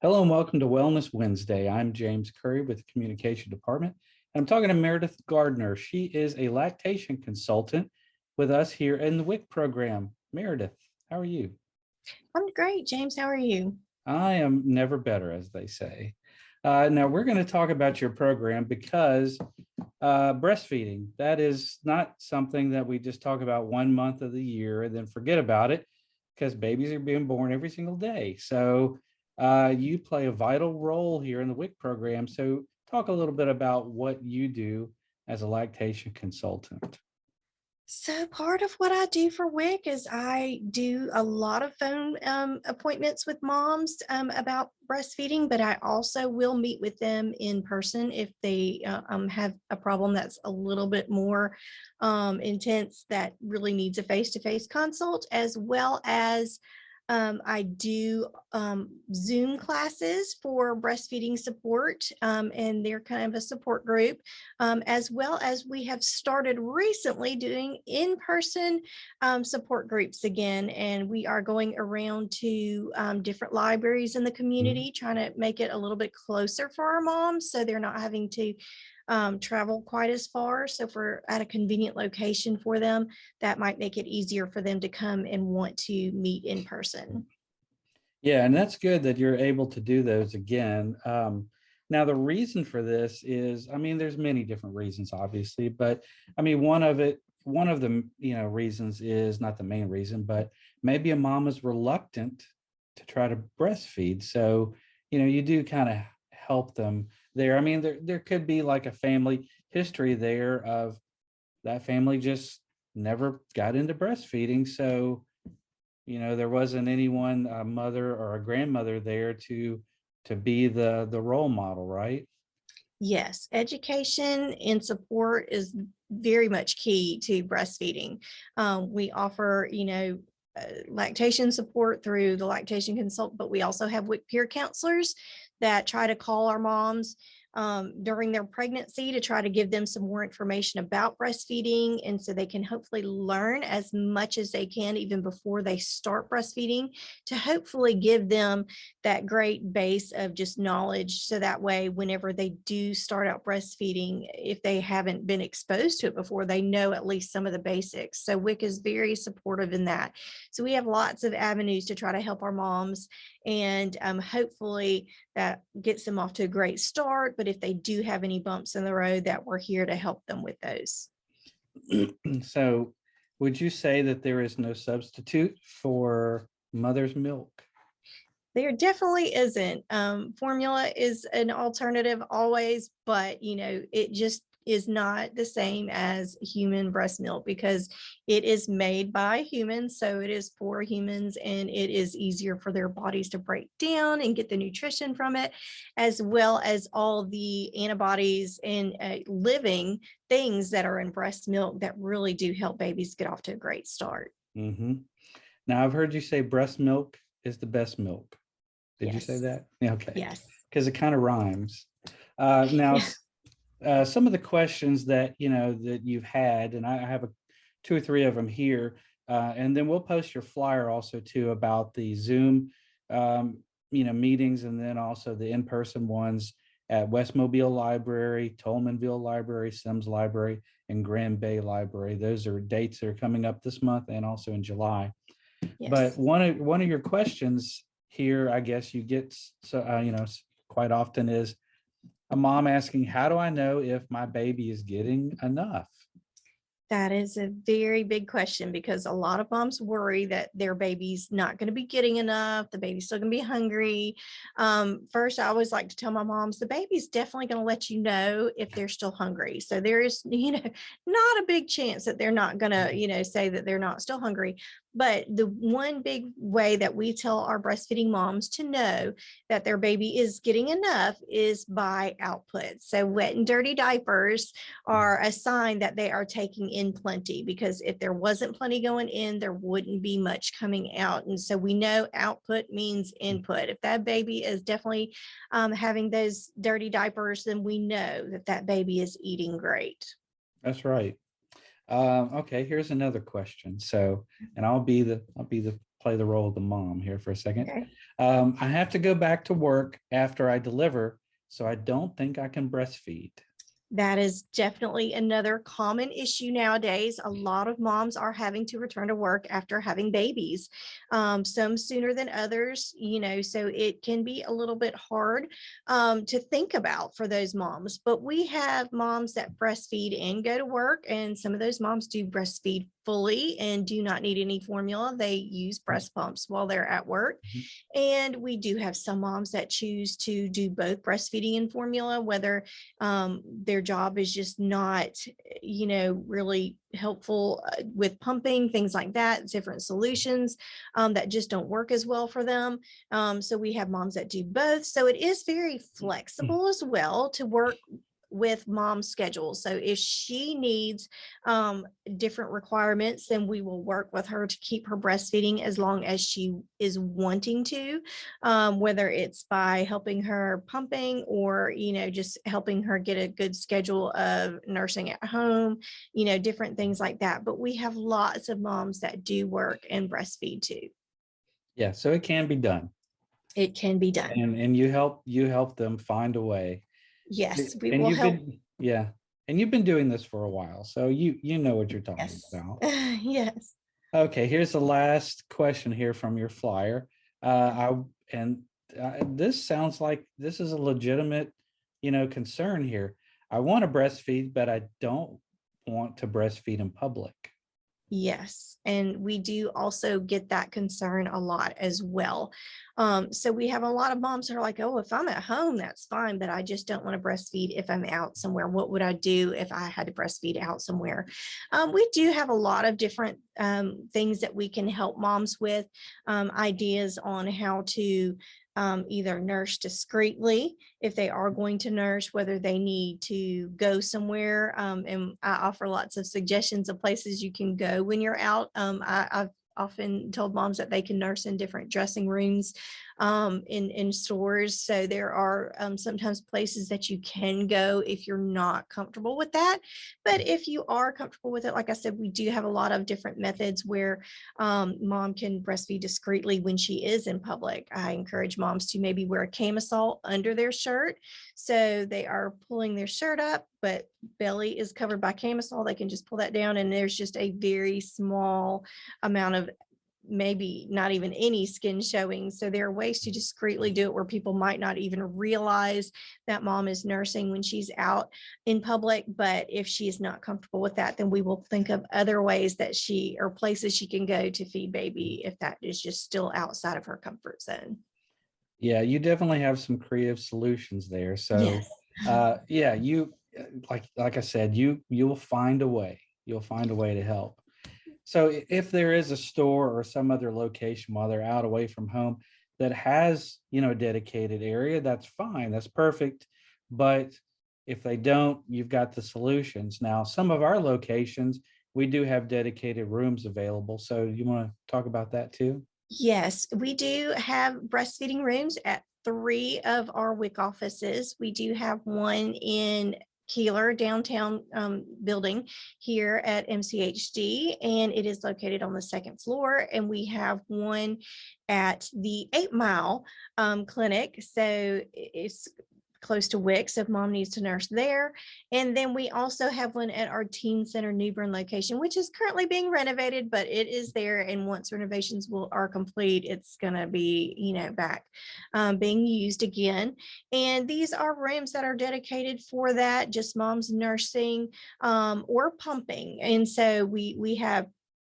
Hello and welcome to Wellness Wednesday. I'm James Currie with the Communication Department, and I'm talking to Meridith Gardner. She is a lactation consultant with us here in the WIC program. Meridith, how are you? I'm great, James. How are you? I am never better, as they say. Now we're going to talk about your program because breastfeeding, that is not something that we just talk about 1 month of the year and then forget about it because babies are being born every single day. So you play a vital role here in the WIC program. So talk a little bit about what you do as a lactation consultant. So part of what I do for WIC is I do a lot of phone appointments with moms about breastfeeding, but I also will meet with them in person if they have a problem that's a little bit more intense that really needs a face-to-face consult, as well as I do Zoom classes for breastfeeding support, and they're kind of a support group, as well as we have started recently doing in-person support groups again. And we are going around to different libraries in the community, trying to make it a little bit closer for our moms so they're not having to travel quite as far. So if we're at a convenient location for them, that might make it easier for them to come and want to meet in person. Yeah, and that's good that you're able to do those again. Now, the reason for this is, I mean, there's many different reasons, obviously, but I mean, one of the reasons is not the main reason, but maybe a mom is reluctant to try to breastfeed. So, you do kind of help them there. I mean, there could be like a family history there of that family just never got into breastfeeding. So, there wasn't anyone, a mother or a grandmother there to be the role model, right? Yes, education and support is very much key to breastfeeding. We offer, lactation support through the lactation consult, but we also have WIC peer counselors that try to call our moms during their pregnancy to try to give them some more information about breastfeeding. And so they can hopefully learn as much as they can even before they start breastfeeding, to hopefully give them that great base of just knowledge. So that way, whenever they do start out breastfeeding, if they haven't been exposed to it before, they know at least some of the basics. So WIC is very supportive in that. So we have lots of avenues to try to help our moms, and hopefully that gets them off to a great start. But if they do have any bumps in the road, that we're here to help them with those. So would you say that there is no substitute for mother's milk? There definitely isn't. Formula is an alternative always, but it just is not the same as human breast milk because it is made by humans. So it is for humans, and it is easier for their bodies to break down and get the nutrition from it, as well as all the antibodies and living things that are in breast milk that really do help babies get off to a great start. Mm-hmm. Now, I've heard you say breast milk is the best milk. Did you say Yes. that? Yeah, okay. Yes. Because it kind of rhymes. Now, Yeah. some of the questions that that you've had, and I have two or three of them here, and then we'll post your flyer also too about the Zoom, meetings, and then also the in-person ones at West Mobile Library, Toulminville Library, Semmes Library, and Grand Bay Library. Those are dates that are coming up this month and also in July. But Yes. one of your questions here, I guess you get quite often is a mom asking, how do I know if my baby is getting enough? That is a very big question because a lot of moms worry that their baby's not going to be getting enough. The baby's still going to be hungry. First, I always like to tell my moms the baby's definitely going to let you know if they're still hungry. So there is, not a big chance that they're not going to, say that they're not still hungry. But the one big way that we tell our breastfeeding moms to know that their baby is getting enough is by output. So wet and dirty diapers are a sign that they are taking in plenty, because if there wasn't plenty going in, there wouldn't be much coming out. And so we know output means input. If that baby is definitely having those dirty diapers, then we know that that baby is eating great. That's right. Okay, here's another question. So, and I'll be the play the role of the mom here for a second. Okay. I have to go back to work after I deliver, so I don't think I can breastfeed. That is definitely another common issue nowadays. A lot of moms are having to return to work after having babies, some sooner than others, so it can be a little bit hard to think about for those moms. But we have moms that breastfeed and go to work, and some of those moms do breastfeed fully and do not need any formula. They use breast pumps while they're at work. Mhm. And we do have some moms that choose to do both breastfeeding and formula, whether their job is just not, really helpful with pumping, things like that, different solutions that just don't work as well for them. So we have moms that do both. So it is very flexible as well to work with mom's schedule. So if she needs different requirements, then we will work with her to keep her breastfeeding as long as she is wanting to, whether it's by helping her pumping or, just helping her get a good schedule of nursing at home, different things like that. But we have lots of moms that do work and breastfeed too. Yeah, so it can be done, It can be done. and you help them find a way. Yes, we And will help. you've been doing this for a while, so you know what you're talking Yes. about. Yes. Okay, here's the last question here from your flyer. This sounds like this is a legitimate, concern here. I want to breastfeed, but I don't want to breastfeed in public. Yes, and we do also get that concern a lot as well. So we have a lot of moms that are like, oh, if I'm at home, that's fine, but I just don't want to breastfeed if I'm out somewhere. What would I do if I had to breastfeed out somewhere? We do have a lot of different things that we can help moms with, ideas on how to either nurse discreetly if they are going to nurse, whether they need to go somewhere. And I offer lots of suggestions of places you can go when you're out. I've often told moms that they can nurse in different dressing rooms in stores. So there are sometimes places that you can go if you're not comfortable with that. But if you are comfortable with it, like I said, we do have a lot of different methods where mom can breastfeed discreetly when she is in public. I encourage moms to maybe wear a camisole under their shirt. So they are pulling their shirt up, but belly is covered by camisole. They can just pull that down, and there's just a very small amount of maybe not even any skin showing. So there are ways to discreetly do it where people might not even realize that mom is nursing when she's out in public. But if she is not comfortable with that, then we will think of other ways that she or places she can go to feed baby if that is just still outside of her comfort zone. Yeah, you definitely have some creative solutions there. So, Yes. yeah, you like I said, you'll find a way. You'll find a way to help. So if there is a store or some other location while they're out away from home that has, a dedicated area, that's fine. That's perfect. But if they don't, you've got the solutions. Now, some of our locations, we do have dedicated rooms available. So you want to talk about that too? Yes, we do have breastfeeding rooms at 3 of our WIC offices. We do have one in Keeler downtown building here at MCHD, and it is located on the second floor. And we have one at the 8 Mile clinic. So it's close to WIC, so if mom needs to nurse there. And then we also have one at our teen center New Bern location, which is currently being renovated, but it is there. And once renovations are complete, it's going to be, back being used again. And these are rooms that are dedicated for that, just moms nursing or pumping. And so we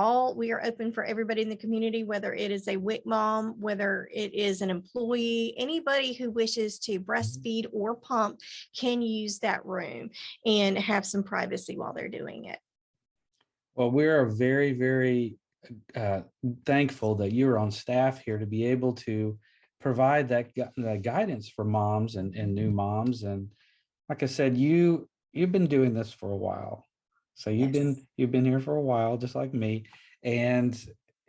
are open for everybody in the community, whether it is a WIC mom, whether it is an employee, anybody who wishes to breastfeed or pump can use that room and have some privacy while they're doing it. Well, we are very, very uh, thankful that you're on staff here to be able to provide that guidance for moms and new moms. And like I said, you've been doing this for a while. So Yes. you've been here for a while, just like me, and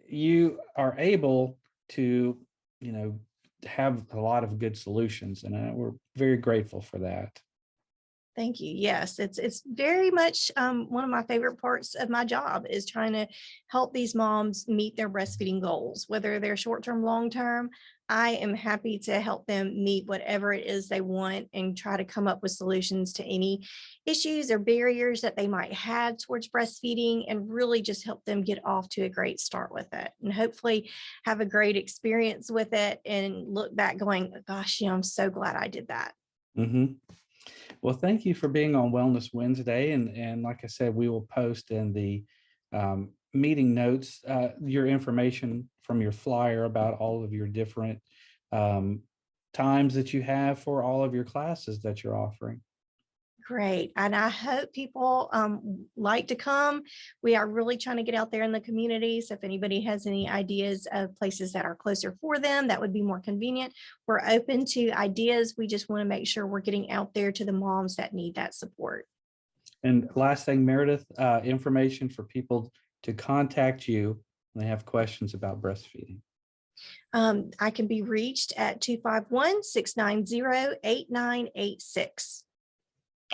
you are able to, have a lot of good solutions, and we're very grateful for that. Thank you. Yes, it's very much one of my favorite parts of my job is trying to help these moms meet their breastfeeding goals, whether they're short-term, long-term. I am happy to help them meet whatever it is they want and try to come up with solutions to any issues or barriers that they might have towards breastfeeding and really just help them get off to a great start with it and hopefully have a great experience with it and look back going, gosh, I'm so glad I did that. Mhm. Well, thank you for being on Wellness Wednesday. And like I said, we will post in the meeting notes your information from your flyer about all of your different um, times that you have for all of your classes that you're offering. Great. And I hope people like to come. We are really trying to get out there in the community. So if anybody has any ideas of places that are closer for them, that would be more convenient. We're open to ideas. We just want to make sure we're getting out there to the moms that need that support. And last thing, Meredith, information for people to contact you when they have questions about breastfeeding. I can be reached at 251-690-8986.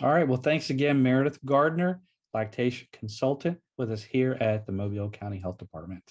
All right. Well, thanks again, Meridith Gardner, Lactation Consultant, with us here at the Mobile County Health Department.